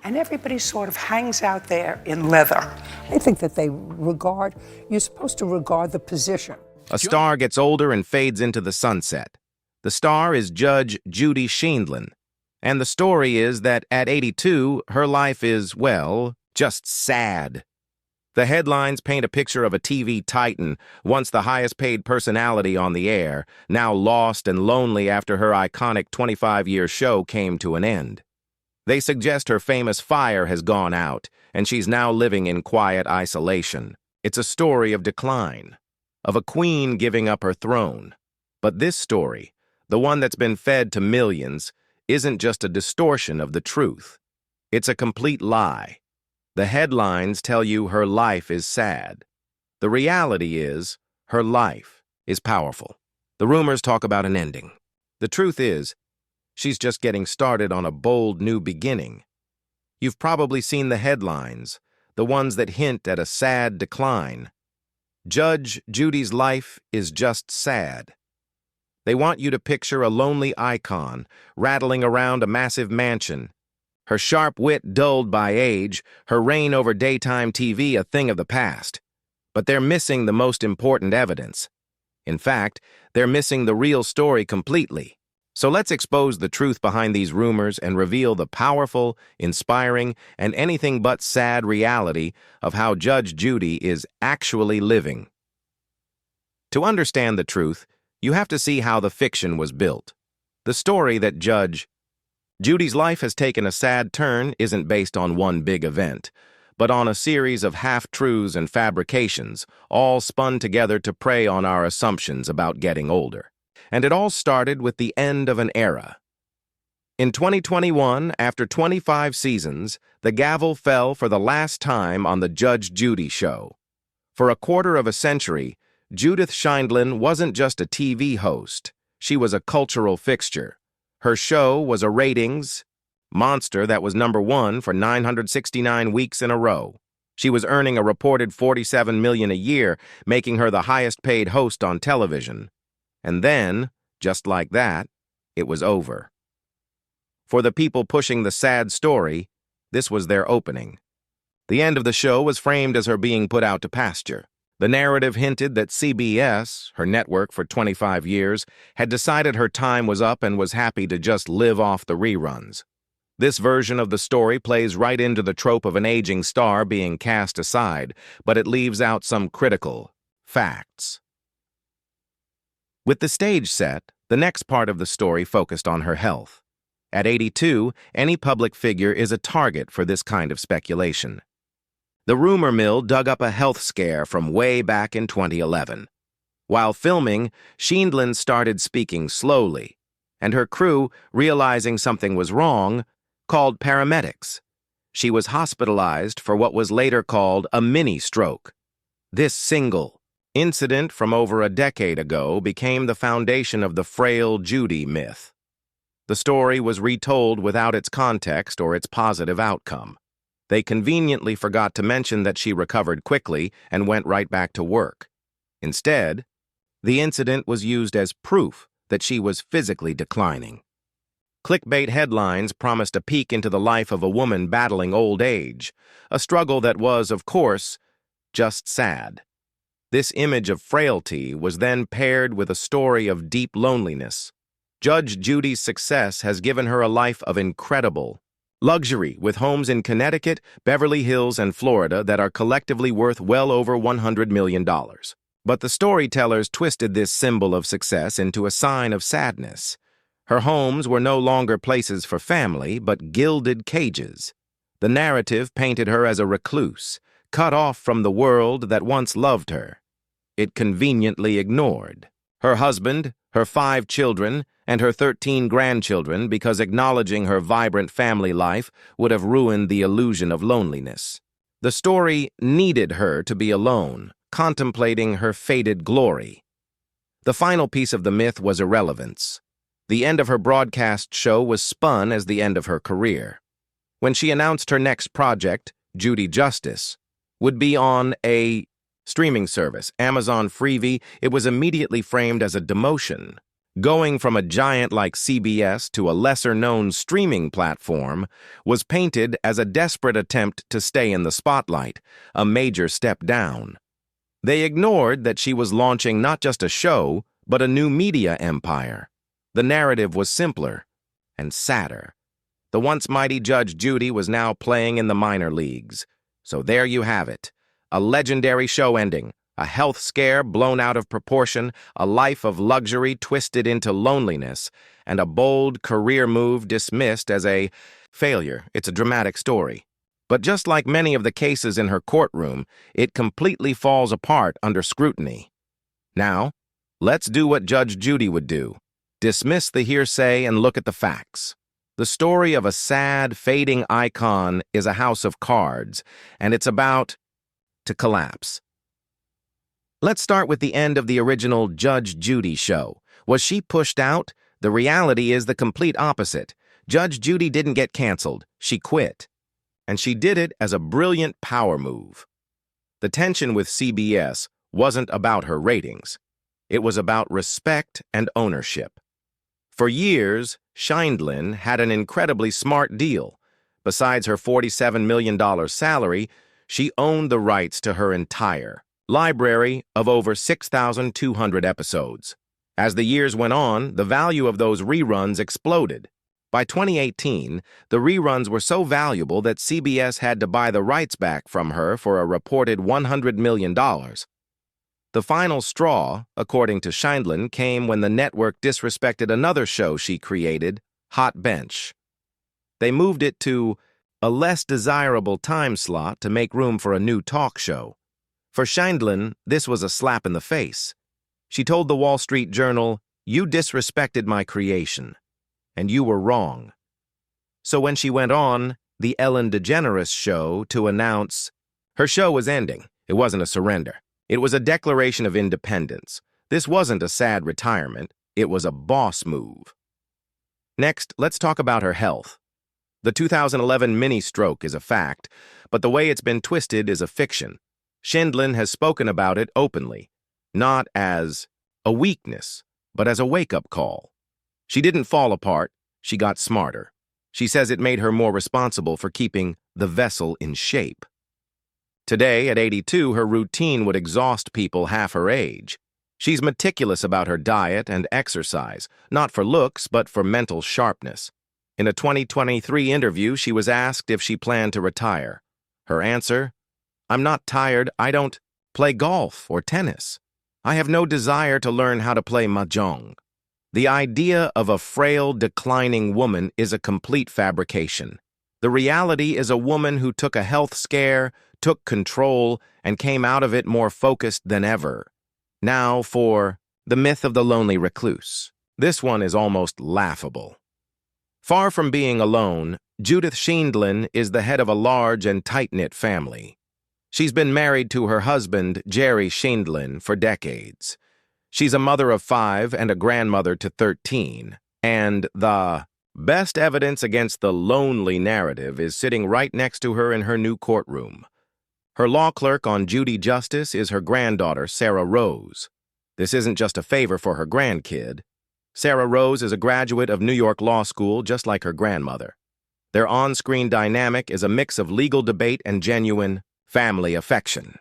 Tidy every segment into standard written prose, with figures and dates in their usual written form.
and everybody sort of hangs out there in leather. I think that you're supposed to regard the position. A star gets older and fades into the sunset. The star is Judge Judy Sheindlin, and the story is that at 82, her life is, well, just sad. The headlines paint a picture of a TV titan, once the highest-paid personality on the air, now lost and lonely after her iconic 25-year show came to an end. They suggest her famous fire has gone out, and she's now living in quiet isolation. It's a story of decline, of a queen giving up her throne. But this story, the one that's been fed to millions, isn't just a distortion of the truth. It's a complete lie. The headlines tell you her life is sad. The reality is, her life is powerful. The rumors talk about an ending. The truth is, she's just getting started on a bold new beginning. You've probably seen the headlines, the ones that hint at a sad decline. Judge Judy's life is just sad. They want you to picture a lonely icon rattling around a massive mansion, her sharp wit dulled by age, her reign over daytime TV a thing of the past. But they're missing the most important evidence. In fact, they're missing the real story completely. So let's expose the truth behind these rumors and reveal the powerful, inspiring, and anything but sad reality of how Judge Judy is actually living. To understand the truth, you have to see how the fiction was built. The story that Judge Judy's life has taken a sad turn isn't based on one big event, but on a series of half-truths and fabrications, all spun together to prey on our assumptions about getting older. And it all started with the end of an era. In 2021, after 25 seasons, the gavel fell for the last time on the Judge Judy show. For a quarter of a century, Judith Sheindlin wasn't just a TV host, she was a cultural fixture. Her show was a ratings monster that was #1 for 969 weeks in a row. She was earning a reported $47 million a year, making her the highest-paid host on television. And then, just like that, it was over. For the people pushing the sad story, this was their opening. The end of the show was framed as her being put out to pasture. The narrative hinted that CBS, her network for 25 years, had decided her time was up and was happy to just live off the reruns. This version of the story plays right into the trope of an aging star being cast aside, but it leaves out some critical facts. With the stage set, the next part of the story focused on her health. At 82, any public figure is a target for this kind of speculation. The rumor mill dug up a health scare from way back in 2011. While filming, Sheindlin started speaking slowly, and her crew, realizing something was wrong, called paramedics. She was hospitalized for what was later called a mini-stroke. This single incident from over a decade ago became the foundation of the frail Judy myth. The story was retold without its context or its positive outcome. They conveniently forgot to mention that she recovered quickly and went right back to work. Instead, the incident was used as proof that she was physically declining. Clickbait headlines promised a peek into the life of a woman battling old age, a struggle that was, of course, just sad. This image of frailty was then paired with a story of deep loneliness. Judge Judy's success has given her a life of incredible luxury, with homes in Connecticut, Beverly Hills, and Florida that are collectively worth well over $100 million. But the storytellers twisted this symbol of success into a sign of sadness. Her homes were no longer places for family, but gilded cages. The narrative painted her as a recluse, cut off from the world that once loved her. It conveniently ignored her husband, her 5 children, and her 13 grandchildren because acknowledging her vibrant family life would have ruined the illusion of loneliness. The story needed her to be alone, contemplating her faded glory. The final piece of the myth was irrelevance. The end of her broadcast show was spun as the end of her career. When she announced her next project, Judy Justice, would be on a streaming service, Amazon Freevee, it was immediately framed as a demotion. Going from a giant like CBS to a lesser-known streaming platform was painted as a desperate attempt to stay in the spotlight, a major step down. They ignored that she was launching not just a show, but a new media empire. The narrative was simpler and sadder. The once mighty Judge Judy was now playing in the minor leagues. So there you have it, a legendary show ending, a health scare blown out of proportion, a life of luxury twisted into loneliness, and a bold career move dismissed as a failure. It's a dramatic story. But just like many of the cases in her courtroom, it completely falls apart under scrutiny. Now, let's do what Judge Judy would do. Dismiss the hearsay and look at the facts. The story of a sad, fading icon is a house of cards, and it's about to collapse. Let's start with the end of the original Judge Judy show. Was she pushed out? The reality is the complete opposite. Judge Judy didn't get canceled. She quit. And she did it as a brilliant power move. The tension with CBS wasn't about her ratings. It was about respect and ownership. For years, Shindlin had an incredibly smart deal. Besides her $47 million salary, she owned the rights to her entire library of over 6,200 episodes. As the years went on, the value of those reruns exploded. By 2018, the reruns were so valuable that CBS had to buy the rights back from her for a reported $100 million. The final straw, according to Shindlin, came when the network disrespected another show she created, Hot Bench. They moved it to a less desirable time slot to make room for a new talk show. For Shindlin, this was a slap in the face. She told the Wall Street Journal, "You disrespected my creation, and you were wrong." So when she went on the Ellen DeGeneres show to announce her show was ending, it wasn't a surrender. It was a declaration of independence. This wasn't a sad retirement. It was a boss move. Next, let's talk about her health. The 2011 mini-stroke is a fact, but the way it's been twisted is a fiction. Shindlin has spoken about it openly, not as a weakness, but as a wake-up call. She didn't fall apart, she got smarter. She says it made her more responsible for keeping the vessel in shape. Today, at 82, her routine would exhaust people half her age. She's meticulous about her diet and exercise, not for looks, but for mental sharpness. In a 2023 interview, she was asked if she planned to retire. Her answer, "I'm not tired. I don't play golf or tennis. I have no desire to learn how to play mahjong." The idea of a frail, declining woman is a complete fabrication. The reality is a woman who took a health scare, took control, and came out of it more focused than ever. Now for the myth of the lonely recluse. This one is almost laughable. Far from being alone, Judith Shindlin is the head of a large and tight-knit family. She's been married to her husband, Jerry Shindlin, for decades. She's a mother of 5 and a grandmother to 13. And the best evidence against the lonely narrative is sitting right next to her in her new courtroom. Her law clerk on Judy Justice is her granddaughter, Sarah Rose. This isn't just a favor for her grandkid. Sarah Rose is a graduate of New York Law School, just like her grandmother. Their on-screen dynamic is a mix of legal debate and genuine family affection.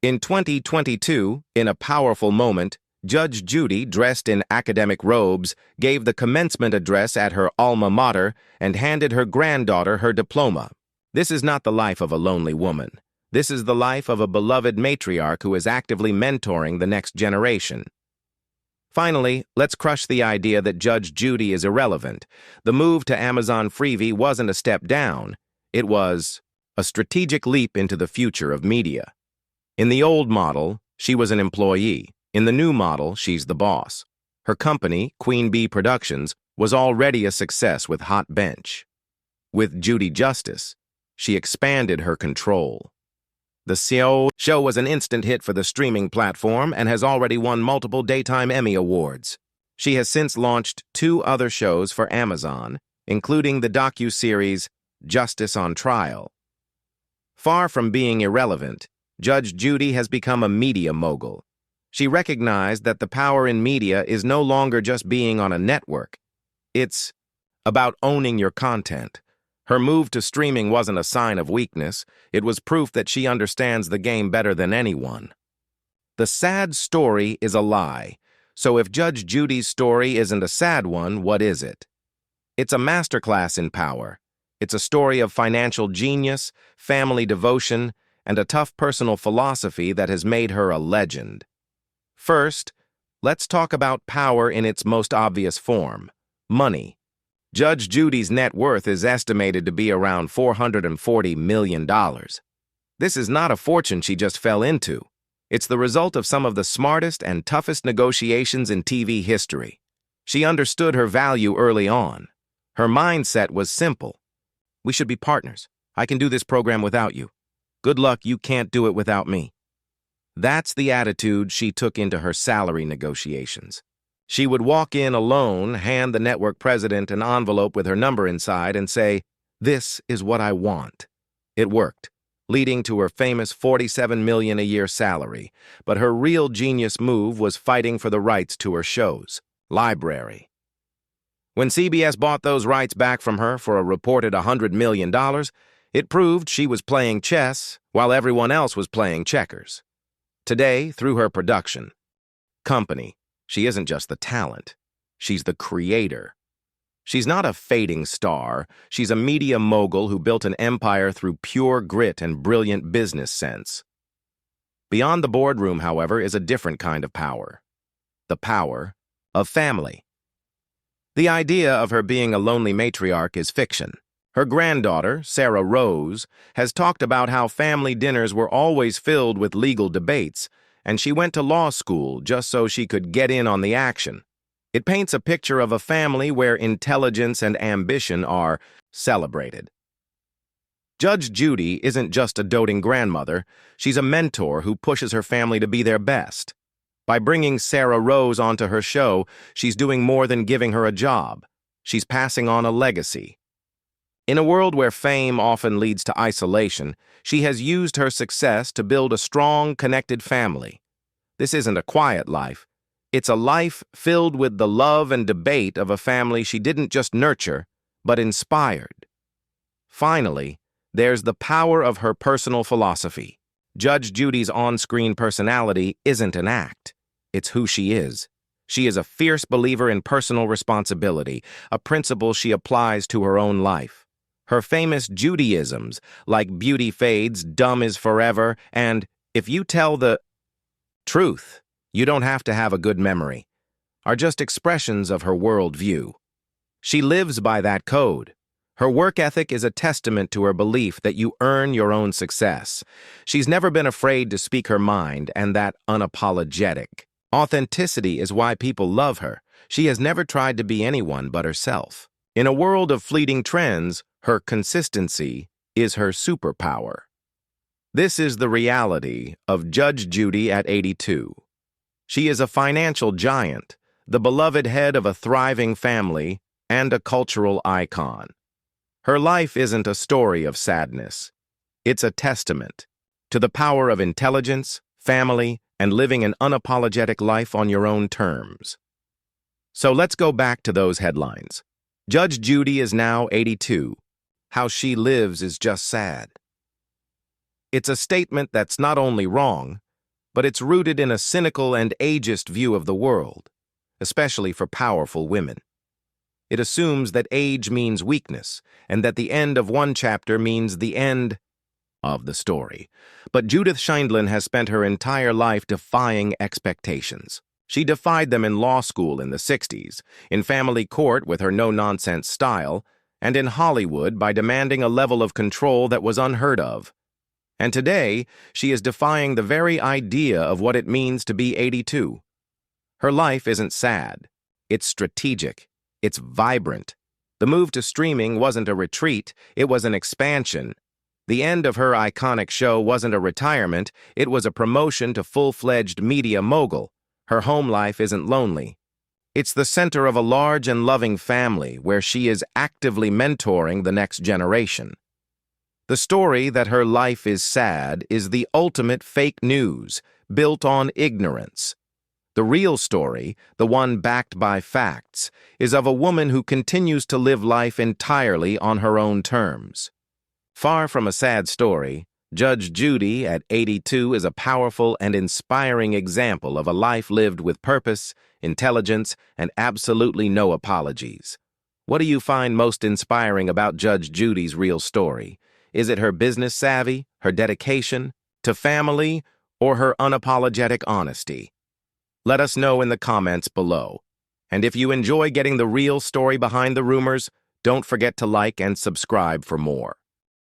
In 2022, in a powerful moment, Judge Judy, dressed in academic robes, gave the commencement address at her alma mater and handed her granddaughter her diploma. This is not the life of a lonely woman. This is the life of a beloved matriarch who is actively mentoring the next generation. Finally, let's crush the idea that Judge Judy is irrelevant. The move to Amazon Freevee wasn't a step down. It was a strategic leap into the future of media. In the old model, she was an employee. In the new model, she's the boss. Her company, Queen Bee Productions, was already a success with Hot Bench. With Judy Justice, she expanded her control. The show was an instant hit for the streaming platform and has already won multiple Daytime Emmy Awards. She has since launched 2 other shows for Amazon, including the docu-series Justice on Trial. Far from being irrelevant, Judge Judy has become a media mogul. She recognized that the power in media is no longer just being on a network. It's about owning your content. Her move to streaming wasn't a sign of weakness. It was proof that she understands the game better than anyone. The sad story is a lie. So if Judge Judy's story isn't a sad one, what is it? It's a masterclass in power. It's a story of financial genius, family devotion, and a tough personal philosophy that has made her a legend. First, let's talk about power in its most obvious form: money. Judge Judy's net worth is estimated to be around $440 million. This is not a fortune she just fell into. It's the result of some of the smartest and toughest negotiations in TV history. She understood her value early on. Her mindset was simple. We should be partners. I can do this program without you. Good luck, you can't do it without me. That's the attitude she took into her salary negotiations. She would walk in alone, hand the network president an envelope with her number inside, and say, "This is what I want." It worked, leading to her famous $47 million a year salary. But her real genius move was fighting for the rights to her show's library. When CBS bought those rights back from her for a reported $100 million, it proved she was playing chess while everyone else was playing checkers. Today, through her production company, she isn't just the talent. She's the creator. She's not a fading star. She's a media mogul who built an empire through pure grit and brilliant business sense. Beyond the boardroom, however, is a different kind of power. The power of family. The idea of her being a lonely matriarch is fiction. Her granddaughter, Sarah Rose, has talked about how family dinners were always filled with legal debates, and she went to law school just so she could get in on the action. It paints a picture of a family where intelligence and ambition are celebrated. Judge Judy isn't just a doting grandmother, she's a mentor who pushes her family to be their best. By bringing Sarah Rose onto her show, she's doing more than giving her a job. She's passing on a legacy. In a world where fame often leads to isolation, she has used her success to build a strong, connected family. This isn't a quiet life. It's a life filled with the love and debate of a family she didn't just nurture, but inspired. Finally, there's the power of her personal philosophy. Judge Judy's on-screen personality isn't an act. It's who she is. She is a fierce believer in personal responsibility, a principle she applies to her own life. Her famous Judaisms, like beauty fades, dumb is forever, and if you tell the truth, you don't have to have a good memory, are just expressions of her worldview. She lives by that code. Her work ethic is a testament to her belief that you earn your own success. She's never been afraid to speak her mind, and that unapologetic. Authenticity is why people love her. She has never tried to be anyone but herself. In a world of fleeting trends, her consistency is her superpower. This is the reality of Judge Judy at 82. She is a financial giant, the beloved head of a thriving family, and a cultural icon. Her life isn't a story of sadness. It's a testament to the power of intelligence, family, and living an unapologetic life on your own terms. So let's go back to those headlines. Judge Judy is now 82. How she lives is just sad. It's a statement that's not only wrong, but it's rooted in a cynical and ageist view of the world, especially for powerful women. It assumes that age means weakness, and that the end of one chapter means the end of the story. But Judith Sheindlin has spent her entire life defying expectations. She defied them in law school in the 60s, in family court with her no-nonsense style, and in Hollywood by demanding a level of control that was unheard of. And today, she is defying the very idea of what it means to be 82. Her life isn't sad. It's strategic. It's vibrant. The move to streaming wasn't a retreat, it was an expansion. The end of her iconic show wasn't a retirement, it was a promotion to full-fledged media mogul. Her home life isn't lonely. It's the center of a large and loving family where she is actively mentoring the next generation. The story that her life is sad is the ultimate fake news, built on ignorance. The real story, the one backed by facts, is of a woman who continues to live life entirely on her own terms. Far from a sad story, Judge Judy at 82 is a powerful and inspiring example of a life lived with purpose, intelligence, and absolutely no apologies. What do you find most inspiring about Judge Judy's real story? Is it her business savvy, her dedication to family, or her unapologetic honesty? Let us know in the comments below. And if you enjoy getting the real story behind the rumors, don't forget to like and subscribe for more.